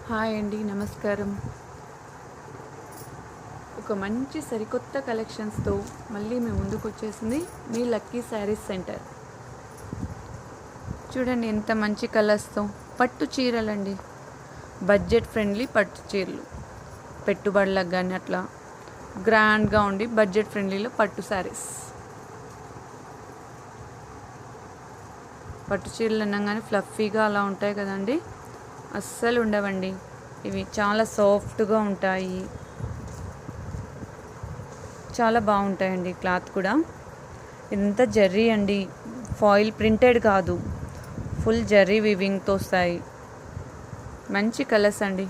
Hi అండి, నమస్కారం. ఒక మంచి సరికొత్త కలెక్షన్స్తో మళ్ళీ మేము ముందుకు వచ్చేసింది మీ లక్కీ శారీస్ సెంటర్. చూడండి ఎంత మంచి కలర్స్తో పట్టు చీరలండి. బడ్జెట్ ఫ్రెండ్లీ పట్టు చీరలు, పెట్టుబడులకు కానీ అట్లా గ్రాండ్గా ఉండి బడ్జెట్ ఫ్రెండ్లీలో పట్టు శారీస్. పట్టు చీరలు అనగానే ఫ్లఫీగా అలా ఉంటాయి కదండి, అస్సలు ఉండవండి. ఇవి చాలా సాఫ్ట్గా ఉంటాయి, చాలా బాగుంటాయండి. క్లాత్ కూడా ఇంత జర్రీ అండి, ఫాయిల్ ప్రింటెడ్ కాదు, ఫుల్ జర్రీ వివింగ్తో వస్తాయి. మంచి కలర్స్ అండి.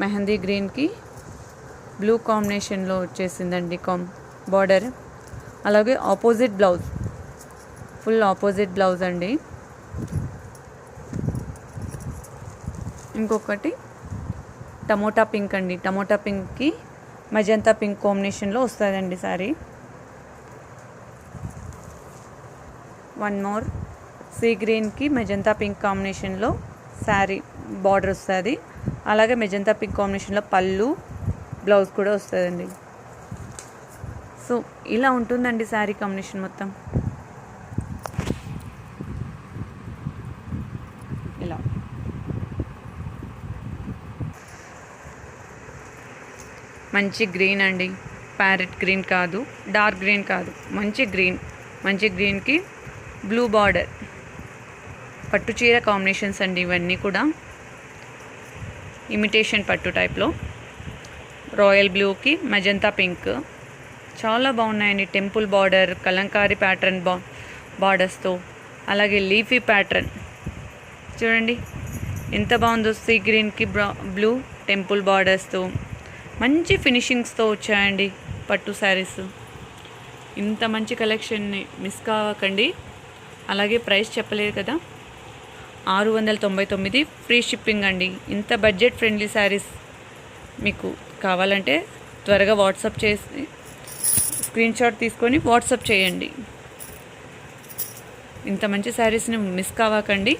మెహందీ గ్రీన్కి బ్లూ కాంబినేషన్లో వచ్చేసిందండి బార్డర్. అలాగే opposite blouse, full opposite blouse అండి. ఇంకొకటి టమోటా పింక్ అండి. టమోటా పింక్కి మజంతా పింక్ కాంబినేషన్లో వస్తుందండి శారీ. వన్ మోర్ సీ గ్రీన్కి మెజంతా పింక్ కాంబినేషన్లో శారీ బార్డర్ వస్తుంది. అలాగే మెజంతా పింక్ కాంబినేషన్లో పళ్ళు, బ్లౌజ్ కూడా వస్తుందండి. సో ఇలా ఉంటుందండి శారీ కాంబినేషన్ మొత్తం. ఇలా మంచి గ్రీన్ అండి, ప్యారెట్ గ్రీన్ కాదు, డార్క్ గ్రీన్ కాదు, మంచి గ్రీన్కి బ్లూ బార్డర్. పట్టు చీర కాంబినేషన్స్ అండి ఇవన్నీ కూడా. ఇమిటేషన్ పట్టు టైప్లో రాయల్ బ్లూకి మజంతా పింక్ చాలా బాగున్నాయండి. టెంపుల్ బార్డర్, కలంకారీ ప్యాటర్న్ బార్డర్స్తో, అలాగే లీఫీ ప్యాటర్న్ చూడండి ఎంత బాగుందో. సీ గ్రీన్కి బ్లూ టెంపుల్ బార్డర్స్తో మంచి ఫినిషింగ్స్తో వచ్చాయండి పట్టు శారీస్. ఇంత మంచి కలెక్షన్ని మిస్ కావకండి. అలాగే ప్రైస్ చెప్పలేదు కదా, 699 ఫ్రీ షిప్పింగ్ అండి. ఇంత బడ్జెట్ ఫ్రెండ్లీ శారీస్ మీకు కావాలంటే త్వరగా వాట్సాప్ చేసి స్క్రీన్ షాట్ తీసుకొని వాట్సాప్ చేయండి. ఇంత మంచి శారీస్ని మిస్ కావకండి.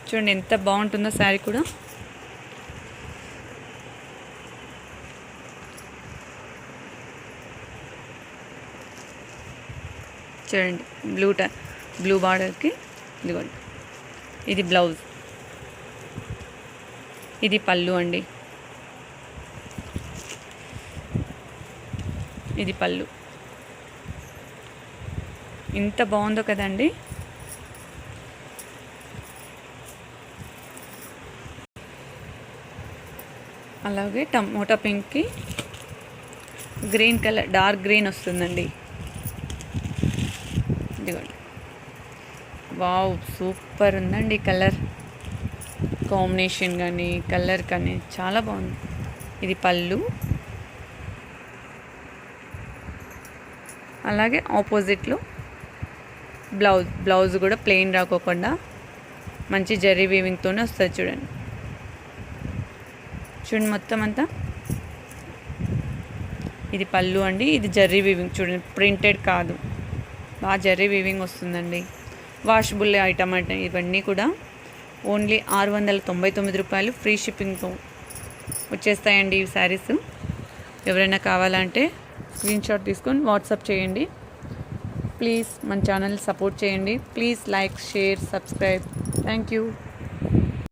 చూడండి ఎంత బాగుంటుందో శారీ కూడా. చూడండి బ్లూ బార్డర్కి ఇదిగోండి, ఇది బ్లౌజ్, ఇది పళ్ళు అండి. ఇది పళ్ళు. ఇంత బాగుందో కదండి. అలాగే టమోటా పింక్కి గ్రీన్ కలర్, డార్క్ గ్రీన్ వస్తుందండి. ఇదిగోండి, వావ్ సూపర్ ఉందండి కలర్ కాంబినేషన్ కానీ కలర్ కానీ చాలా బాగుంది. ఇది పళ్ళు. అలాగే ఆపోజిట్లో బ్లౌజ్ కూడా ప్లెయిన్ రాకోకుండా మంచి జరీ వీవింగ్తోనే వస్తుంది. చూడండి మొత్తం అంతా. ఇది పళ్ళు అండి, ఇది జర్రీ వీవింగ్. చూడండి ప్రింటెడ్ కాదు, బాగా జర్రీ వీవింగ్ వస్తుందండి. వాషబుల్ ఐటమ్ అంటే ఇవన్నీ కూడా ఓన్లీ 699 రూపాయలు ఫ్రీ షిప్పింగ్తో వచ్చేస్తాయండి ఈ శారీస్. ఎవరైనా కావాలంటే స్క్రీన్ షాట్ తీసుకొని వాట్సాప్ చేయండి. ప్లీజ్ మన ఛానల్ సపోర్ట్ చేయండి. Please like, share, subscribe. Thank you.